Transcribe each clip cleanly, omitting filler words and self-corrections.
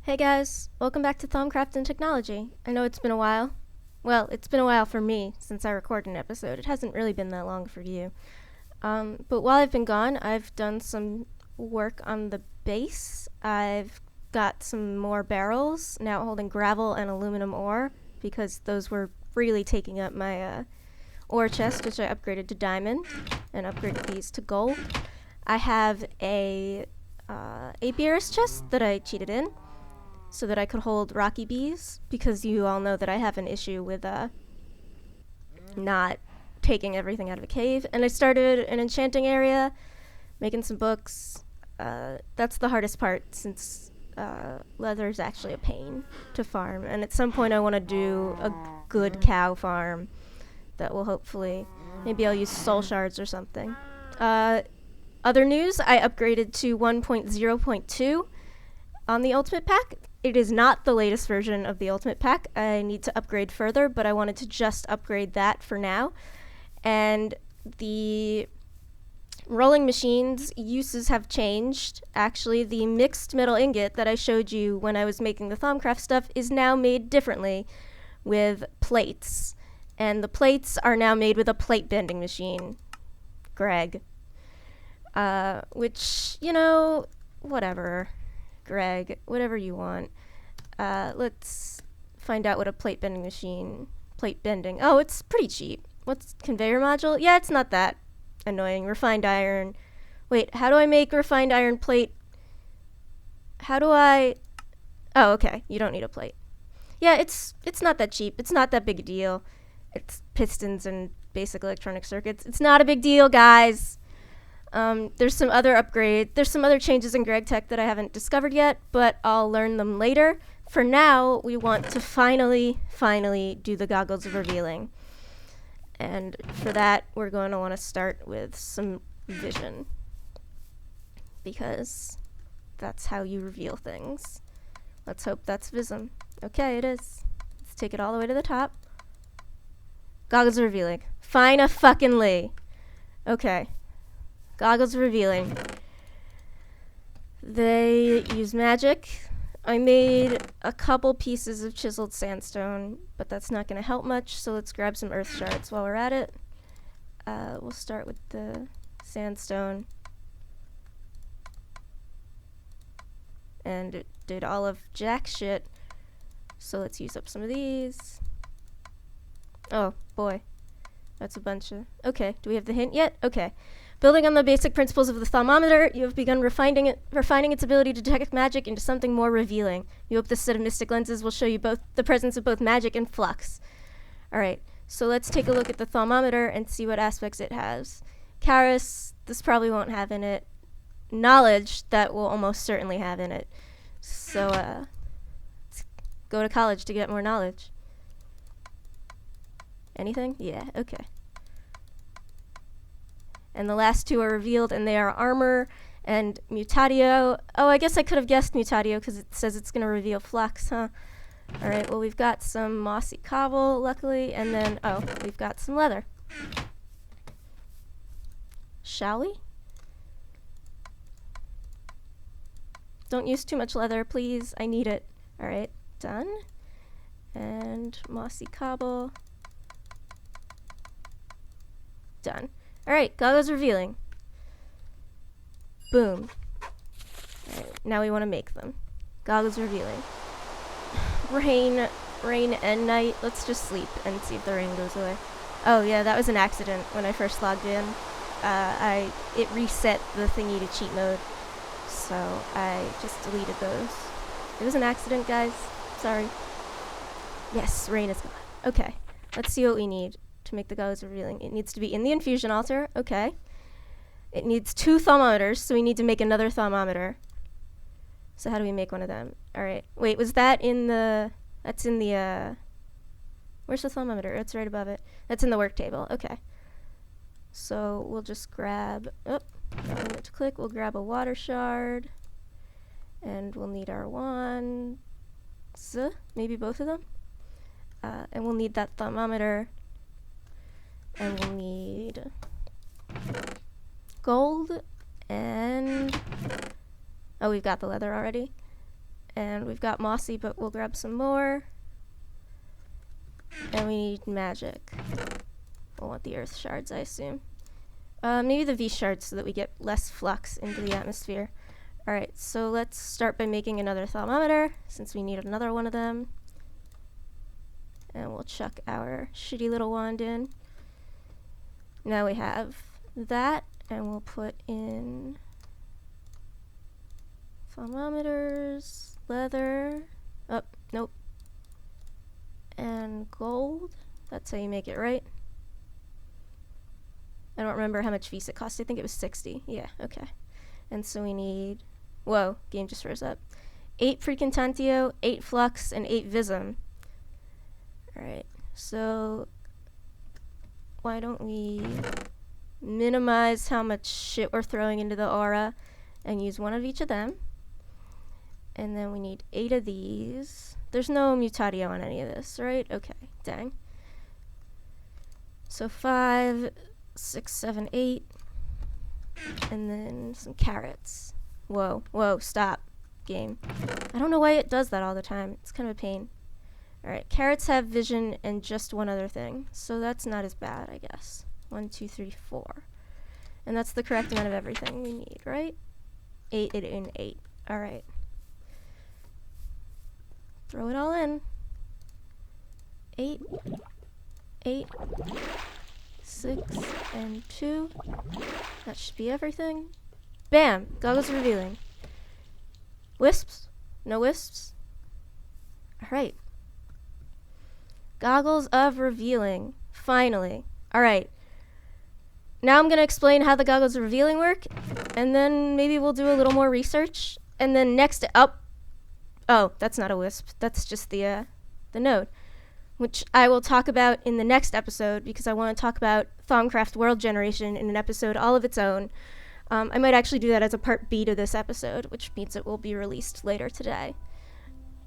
Hey guys, welcome back to Thaumcraft and Technology. I know it's been a while. Well, it's been a while for me since I recorded an episode. It hasn't really been that long for you. But while I've been gone, I've done some work on the base. I've got some more barrels, now holding gravel and aluminum ore, because those were really taking up my ore chest, which I upgraded to diamond, and upgraded these to gold. I have a apiarist chest that I cheated in, so that I could hold rocky bees, because you all know that I have an issue with not taking everything out of a cave. And I started an enchanting area, making some books. That's the hardest part, since leather is actually a pain to farm. And at some point I want to do a good cow farm that will hopefully, maybe I'll use soul shards or something. Other news, I upgraded to 1.0.2 on the Ultimate Pack. It is not the latest version of the Ultimate Pack. I need to upgrade further, but I wanted to just upgrade that for now. And the rolling machines uses have changed. Actually, the mixed metal ingot that I showed you when I was making the Thaumcraft stuff is now made differently with plates. And the plates are now made with a plate bending machine. Greg. Which, you know, whatever. Greg, whatever you want. Let's find out what a plate bending machine... Plate bending. Oh, it's pretty cheap. What's conveyor module? Yeah, it's not that annoying. Refined iron. Wait, how do I make refined iron plate? How do I... Oh, okay. You don't need a plate. Yeah, it's not that cheap. It's not that big a deal. It's pistons and basic electronic circuits. It's not a big deal, guys. There's some other upgrade. There's some other changes in Greg Tech that I haven't discovered yet, but I'll learn them later. For now, we want to finally do the goggles of revealing. And for that, we're going to want to start with some vision, because that's how you reveal things. Let's hope that's Vism. Okay, it is. Let's take it all the way to the top. Goggles of revealing. Fine-a-fucking-ly. Okay. Goggles of revealing. They use magic. I made a couple pieces of chiseled sandstone, but that's not going to help much, so let's grab some earth shards while we're at it. We'll start with the sandstone. And it did all of jack shit, so let's use up some of these. Oh, boy. That's a bunch of... Okay, do we have the hint yet? Okay. Building on the basic principles of the thermometer, you have begun refining its ability to detect magic into something more revealing. You hope this set of mystic lenses will show you both the presence of both magic and flux. Alright, so let's take a look at the thermometer and see what aspects it has. Charis, this probably won't have in it. Knowledge, that will almost certainly have in it. So, let's go to college to get more knowledge. Anything? Yeah, okay. And the last two are revealed, and they are armor and mutatio. Oh, I guess I could have guessed mutatio because it says it's going to reveal flux, huh? Alright, well, we've got some mossy cobble, luckily, and then, oh, we've got some leather. Shall we? Don't use too much leather, please. I need it. Alright, done. And mossy cobble. Done. Alright, goggles revealing. Boom. Alright, now we want to make them. Goggles revealing. Rain and night. Let's just sleep and see if the rain goes away. Oh yeah, that was an accident when I first logged in. It reset the thingy to cheat mode, so I just deleted those. It was an accident, guys. Sorry. Yes, rain is gone. Okay, let's see what we need to make the goggles revealing. It needs to be in the infusion altar. Okay. It needs 2 thermometers, so we need to make another thermometer. So how do we make one of them? Alright. Wait, was that in the... That's in the, Where's the thermometer? It's right above it. That's in the work table. Okay. So we'll just grab... Oh, not going to click. We'll grab a water shard. And we'll need our wands. Maybe both of them. And we'll need that thermometer. And we'll need gold and... Oh, we've got the leather already. And we've got mossy, but we'll grab some more. And we need magic. We'll want the earth shards, I assume. Maybe the V shards so that we get less flux into the atmosphere. Alright, so let's start by making another thermometer, since we need another one of them. And we'll chuck our shitty little wand in. Now we have that, and we'll put in thermometers, leather, oh, nope, and gold. That's how you make it, right? I don't remember how much Visa cost. I think it was 60. Yeah, okay. And so we need, whoa, game just froze up. 8 freaking Tantio, 8 Flux, and 8 Vism. Alright, so why don't we minimize how much shit we're throwing into the aura and use one of each of them. And then we need 8 of these. There's no mutatio on any of this, right? Okay, dang. So 5, 6, 7, 8. And then some carrots. Whoa, whoa, stop, game. I don't know why it does that all the time. It's kind of a pain. Alright, carrots have vision and just one other thing. So that's not as bad, I guess. 1, 2, 3, 4. And that's the correct amount of everything we need, right? 8, 8, and 8. Alright. Throw it all in. 8, 8, 6, and 2. That should be everything. Bam! Goggles revealing. Wisps? No wisps? Alright. Goggles of revealing. Finally. Alright. Now I'm going to explain how the goggles of revealing work, and then maybe we'll do a little more research. And then next up... Oh, that's not a wisp. That's just the node, which I will talk about in the next episode, because I want to talk about Thaumcraft world generation in an episode all of its own. I might actually do that as a part B to this episode, which means it will be released later today.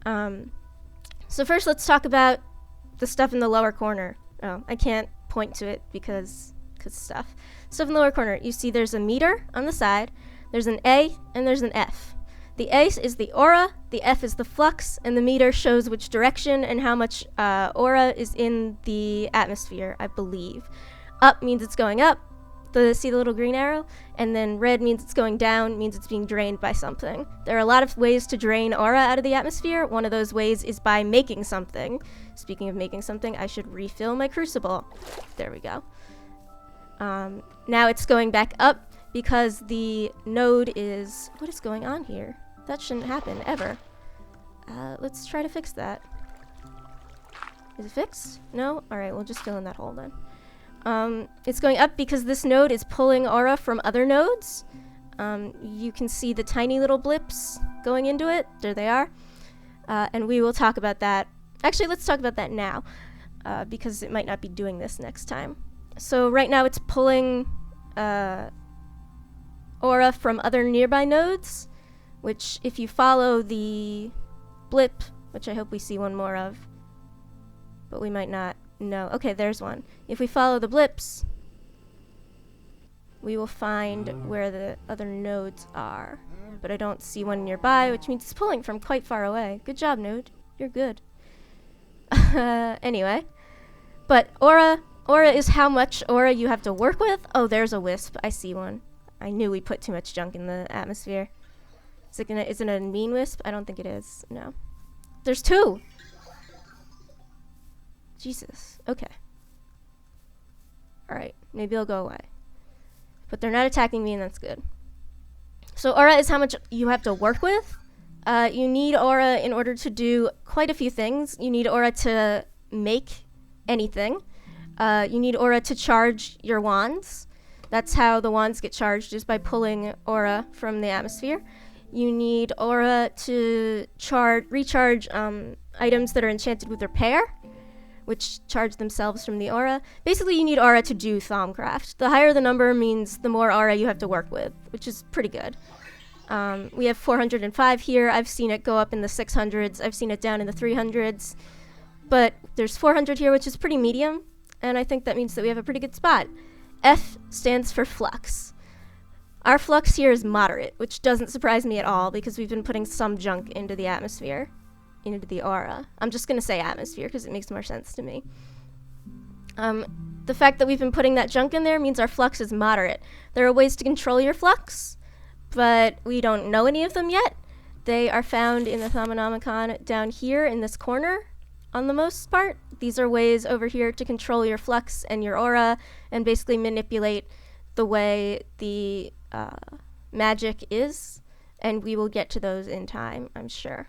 So first let's talk about the stuff in the lower corner. Oh, I can't point to it because stuff. Stuff in the lower corner. You see there's a meter on the side, there's an A, and there's an F. The A is the aura, the F is the flux, and the meter shows which direction and how much aura is in the atmosphere, I believe. Up means it's going up, see the little green arrow? And then red means it's going down, means it's being drained by something. There are a lot of ways to drain aura out of the atmosphere. One of those ways is by making something. Speaking of making something, I should refill my crucible. There we go. Now it's going back up because the node is... What is going on here? That shouldn't happen, ever. Let's try to fix that. Is it fixed? No? Alright, we'll just fill in that hole then. It's going up because this node is pulling aura from other nodes. You can see the tiny little blips going into it. There they are. And we will talk about that. Actually, let's talk about that now, because it might not be doing this next time. So right now it's pulling aura from other nearby nodes, which if you follow the blip, which I hope we see one more of, but we might not. No. Okay, there's one. If we follow the blips, we will find where the other nodes are. But I don't see one nearby, which means it's pulling from quite far away. Good job, node. You're good. Anyway. But aura is how much aura you have to work with. Oh, there's a wisp. I see one. I knew we put too much junk in the atmosphere. Is it a mean wisp? I don't think it is. No. There's 2! Jesus. Okay. Alright. Maybe they'll go away. But they're not attacking me, and that's good. So aura is how much you have to work with. You need aura in order to do quite a few things. You need aura to make anything. You need aura to charge your wands. That's how the wands get charged, is by pulling aura from the atmosphere. You need aura to recharge items that are enchanted with repair, which charge themselves from the aura. Basically, you need aura to do Thaumcraft. The higher the number means the more aura you have to work with, which is pretty good. We have 405 here. I've seen it go up in the 600s. I've seen it down in the 300s. But there's 400 here, which is pretty medium, and I think that means that we have a pretty good spot. F stands for flux. Our flux here is moderate, which doesn't surprise me at all because we've been putting some junk into the atmosphere, into the aura. I'm just gonna say atmosphere because it makes more sense to me. The fact that we've been putting that junk in there means our flux is moderate. There are ways to control your flux, but we don't know any of them yet. They are found in the Thaumanomicon down here in this corner on the most part. These are ways over here to control your flux and your aura and basically manipulate the way the magic is, and we will get to those in time, I'm sure.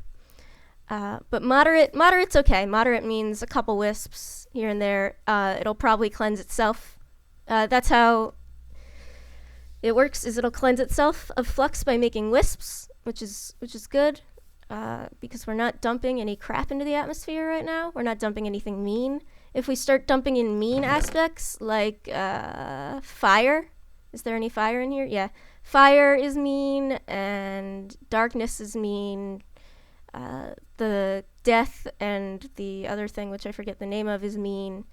But moderate's okay. Moderate means a couple wisps here and there. It'll probably cleanse itself. That's how it works, is it'll cleanse itself of flux by making wisps, which is good, because we're not dumping any crap into the atmosphere right now. We're not dumping anything mean. If we start dumping in mean aspects, like fire, is there any fire in here? Yeah. Fire is mean, and darkness is mean. The death and the other thing, which I forget the name of, is mean.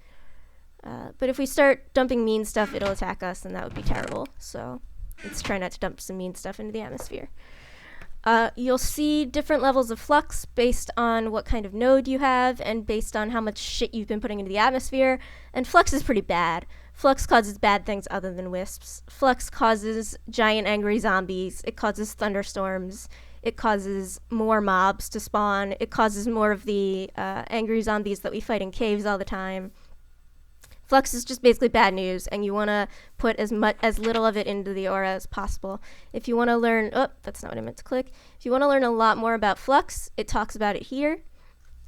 But if we start dumping mean stuff, it'll attack us, and that would be terrible. So let's try not to dump some mean stuff into the atmosphere. You'll see different levels of flux based on what kind of node you have and based on how much shit you've been putting into the atmosphere. And flux is pretty bad. Flux causes bad things other than wisps. Flux causes giant angry zombies. It causes thunderstorms. It causes more mobs to spawn. It causes more of the angry zombies that we fight in caves all the time. Flux is just basically bad news, and you want to put as little of it into the aura as possible. If you want to learn, that's not what I meant to click. If you want to learn a lot more about flux, it talks about it here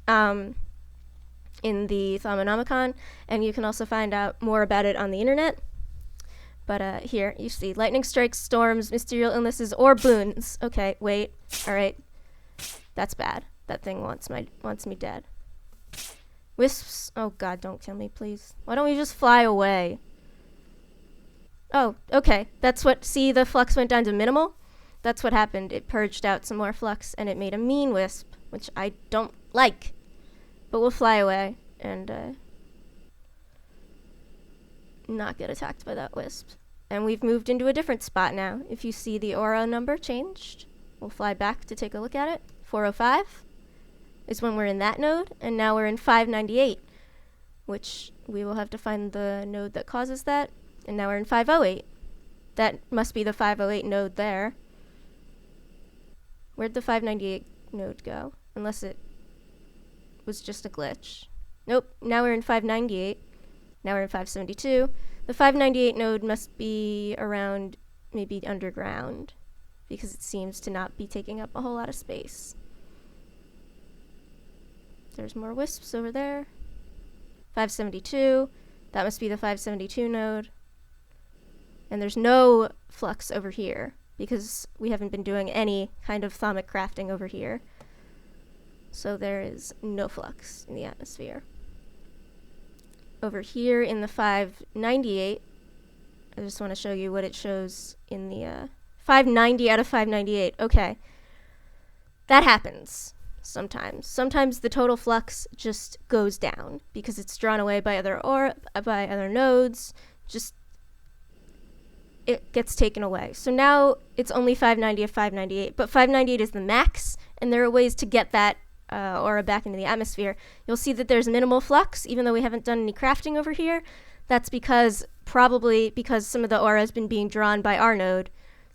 in the Thaumanomicon, and you can also find out more about it on the internet. But here, you see lightning strikes, storms, mysterious illnesses, or boons. Okay, wait. All right. That's bad. That thing wants me dead. Wisps. Oh god, don't kill me, please. Why don't we just fly away? Oh, okay. That's what, see, the flux went down to minimal? That's what happened. It purged out some more flux, and it made a mean wisp, which I don't like. But we'll fly away, and not get attacked by that wisp. And we've moved into a different spot now. If you see the aura number changed, we'll fly back to take a look at it. 405 is when we're in that node, and now we're in 598, which we will have to find the node that causes that. And now we're in 508. That must be the 508 node there. Where'd the 598 node go? Unless it was just a glitch. Nope, now we're in 598. Now we're in 572. The 598 node must be around, maybe underground, because it seems to not be taking up a whole lot of space. There's more wisps over there. 572. That must be the 572 node. And there's no flux over here, because we haven't been doing any kind of thaumic crafting over here. So there is no flux in the atmosphere. Over here in the 598, I just want to show you what it shows in the 590 out of 598. Okay. That happens sometimes. Sometimes the total flux just goes down because it's drawn away by other nodes. Just it gets taken away. So now it's only 590 of 598, but 598 is the max, and there are ways to get that aura back into the atmosphere. You'll see that there's minimal flux, even though we haven't done any crafting over here. That's probably because some of the aura has been being drawn by our node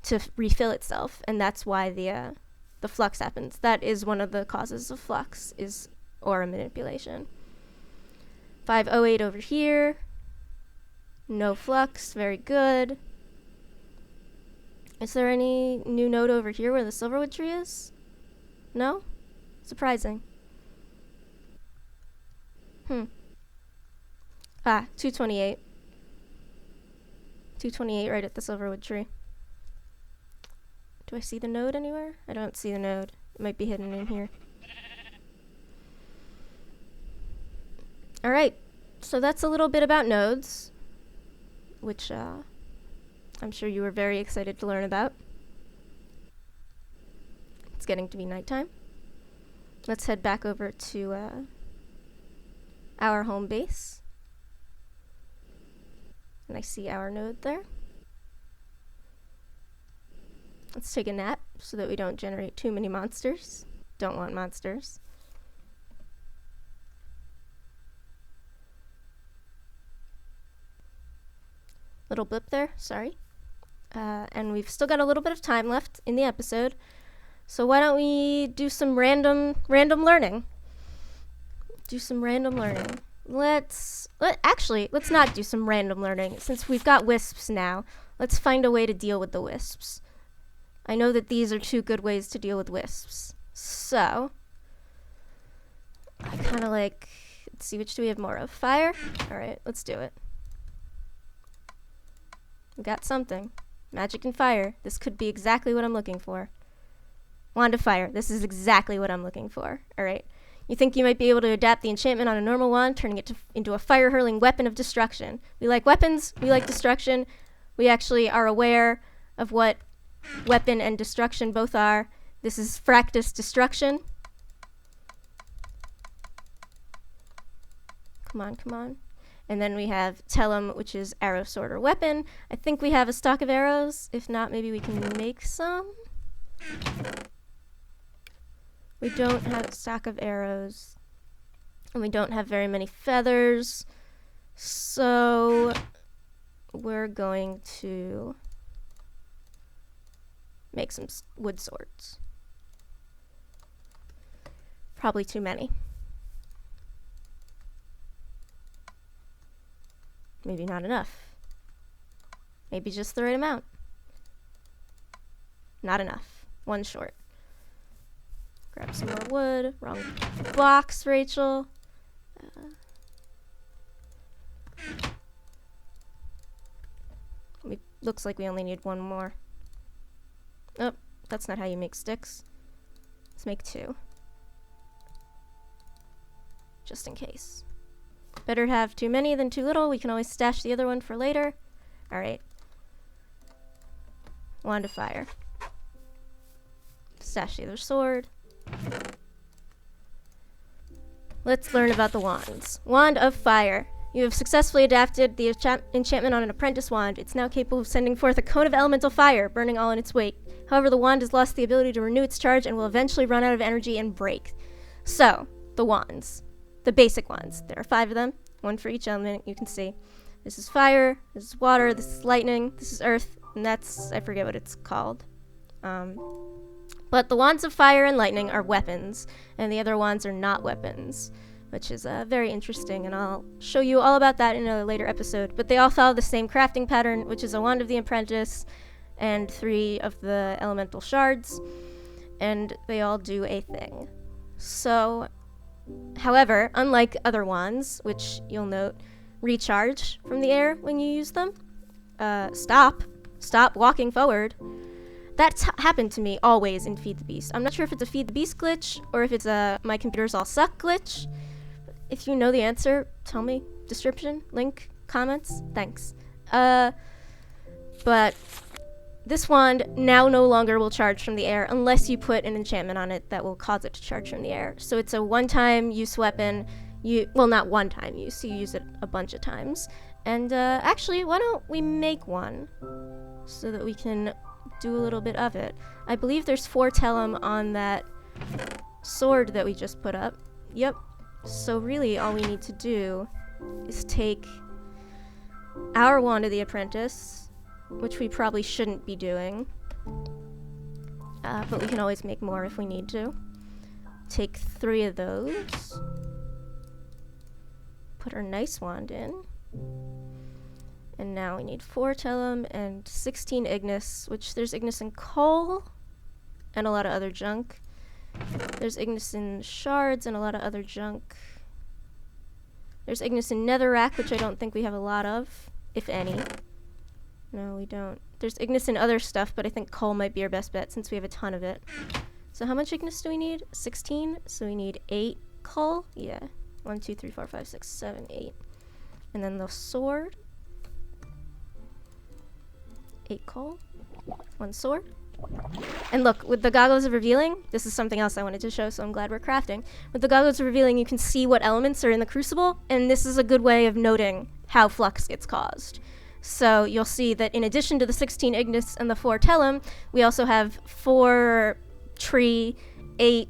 to refill itself, and that's why the flux happens. That is one of the causes of flux, is aura manipulation. 508 over here. No flux, very good. Is there any new node over here where the silverwood tree is? No? Surprising. 228. 228 right at the silverwood tree. Do I see the node anywhere? I don't see the node. It might be hidden in here. Alright, so that's a little bit about nodes, which I'm sure you were very excited to learn about. It's getting to be nighttime. Let's head back over to our home base. And I see our node there. Let's take a nap so that we don't generate too many monsters. Don't want monsters. Little blip there, sorry. And we've still got a little bit of time left in the episode. So why don't we do some random learning? Let's not do some random learning. Since we've got wisps now, let's find a way to deal with the wisps. I know that these are 2 good ways to deal with wisps. So, I kind of like, let's see, which do we have more of? Fire? Alright, let's do it. We got something. Magic and fire. This could be exactly what I'm looking for. Wand of fire. This is exactly what I'm looking for. Alright. You think you might be able to adapt the enchantment on a normal wand, turning it into a fire-hurling weapon of destruction. We like weapons. We like destruction. We actually are aware of what weapon and destruction both are. This is Fractus Destruction. Come on. And then we have Tellum, which is arrow, sword, or weapon. I think we have a stock of arrows. If not, maybe we can make some. We don't have a stock of arrows. And we don't have very many feathers. So we're going to make some wood swords. Probably too many. Maybe not enough. Maybe just the right amount. Not enough. 1 short. Grab some more wood. Wrong box, Rachel. Looks like we only need 1 more. Oh, that's not how you make sticks. Let's make 2. Just in case. Better have too many than too little. We can always stash the other one for later. Alright. Wand of fire. Stash the other sword. Let's learn about the wands. Wand of fire. You have successfully adapted the enchantment on an apprentice wand. It's now capable of sending forth a cone of elemental fire, burning all in its wake. However, the wand has lost the ability to renew its charge and will eventually run out of energy and break. So, the wands. The basic wands. There are 5 of them. 1 for each element, you can see. This is fire, this is water, this is lightning, this is earth, and that's, I forget what it's called. But the wands of fire and lightning are weapons, and the other wands are not weapons, which is very interesting, and I'll show you all about that in a later episode. But they all follow the same crafting pattern, which is a wand of the apprentice and 3 of the elemental shards, and they all do a thing. So, however, unlike other wands, which you'll note recharge from the air when you use them, stop walking forward. That's happened to me always in Feed the Beast. I'm not sure if it's a Feed the Beast glitch or if it's a my computers all suck glitch. If you know the answer, tell me. Description, link, comments, thanks. But this wand now no longer will charge from the air unless you put an enchantment on it that will cause it to charge from the air. So it's a one-time use weapon. Well, not one-time use, you use it a bunch of times. And actually, why don't we make one so that we can do a little bit of it. I believe there's 4 Tellum on that sword that we just put up. Yep. So really all we need to do is take our wand of the apprentice, which we probably shouldn't be doing, but we can always make more if we need to. Take 3 of those, put our nice wand in, and now we need 4 Tellum and 16 Ignis, which there's Ignis in coal and a lot of other junk. There's Ignis in shards and a lot of other junk. There's Ignis in netherrack, which I don't think we have a lot of, if any. No, we don't. There's Ignis in other stuff, but I think coal might be our best bet since we have a ton of it. So how much Ignis do we need? 16? So we need 8 coal? Yeah. 1, 2, 3, 4, 5, 6, 7, 8. And then the sword. 8 coal. 1 sword. And look, with the Goggles of Revealing, this is something else I wanted to show, so I'm glad we're crafting. With the Goggles of Revealing, you can see what elements are in the crucible, and this is a good way of noting how flux gets caused. So you'll see that in addition to the 16 Ignis and the 4 Tellum, we also have 4 tree, 8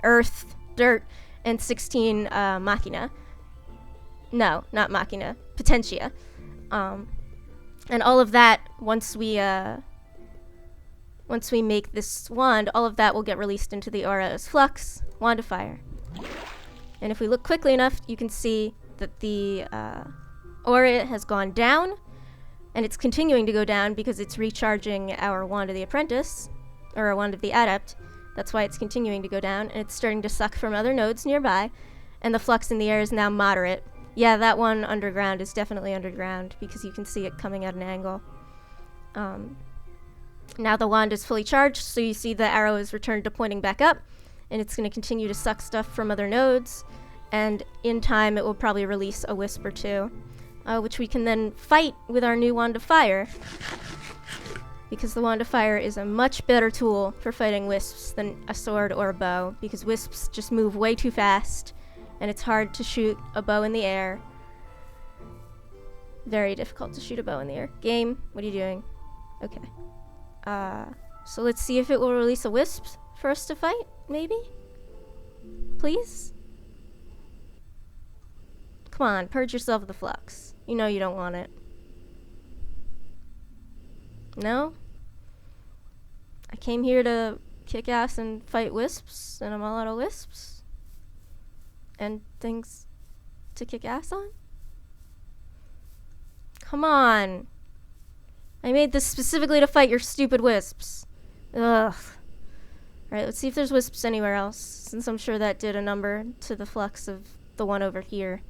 earth, dirt, and 16 Machina. No, not Machina. Potentia. And all of that, once we make this wand, all of that will get released into the aura as flux, wand of fire. And if we look quickly enough, you can see that the aura has gone down, and it's continuing to go down because it's recharging our wand of the apprentice, or our wand of the adept. That's why it's continuing to go down, and it's starting to suck from other nodes nearby, and the flux in the air is now moderate. Yeah, that one underground is definitely underground because you can see it coming at an angle. Now the wand is fully charged, so you see the arrow is returned to pointing back up, and it's going to continue to suck stuff from other nodes, and in time it will probably release a wisp or two, which we can then fight with our new wand of fire, because the wand of fire is a much better tool for fighting wisps than a sword or a bow, because wisps just move way too fast, and it's hard to shoot a bow in the air. Very difficult to shoot a bow in the air. Game, what are you doing? Okay. So let's see if it will release a wisp for us to fight, maybe? Please? Come on, purge yourself of the flux. You know you don't want it. No? I came here to kick ass and fight wisps, and I'm all out of wisps. And things to kick ass on? Come on. I made this specifically to fight your stupid wisps. Ugh. Alright, let's see if there's wisps anywhere else, since I'm sure that did a number to the flux of the one over here.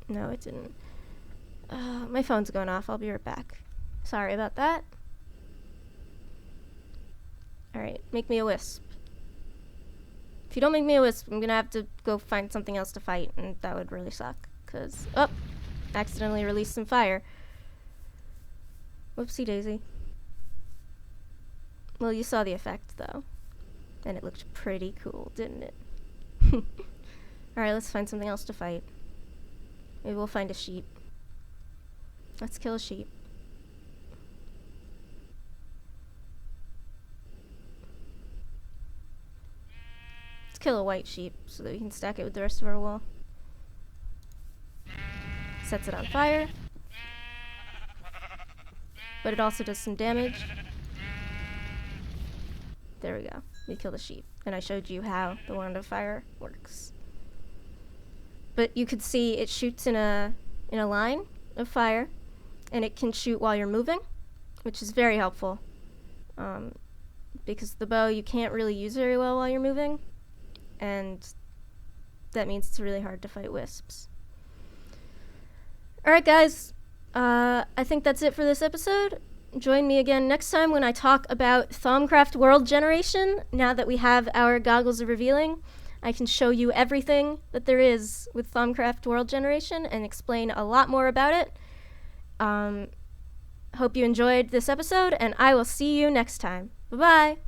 No, it didn't. My phone's going off. I'll be right back. Sorry about that. Alright, make me a wisp. If you don't make me a wisp, I'm gonna have to go find something else to fight, and that would really suck, because... Oh! Accidentally released some fire. Whoopsie daisy. Well, you saw the effect, though. And it looked pretty cool, didn't it? Alright, let's find something else to fight. Maybe we'll find a sheep. Let's kill a sheep. Let's kill a white sheep so that we can stack it with the rest of our wool. Sets it on fire. But it also does some damage. There we go. We killed a sheep. And I showed you how the wand of fire works. But you could see it shoots in a line of fire, and it can shoot while you're moving, which is very helpful. Because the bow you can't really use very well while you're moving, and that means it's really hard to fight wisps. Alright guys, I think that's it for this episode. Join me again next time when I talk about Thaumcraft World Generation. Now that we have our Goggles of Revealing, I can show you everything that there is with Thaumcraft World Generation and explain a lot more about it. Hope you enjoyed this episode, and I will see you next time. Bye-bye!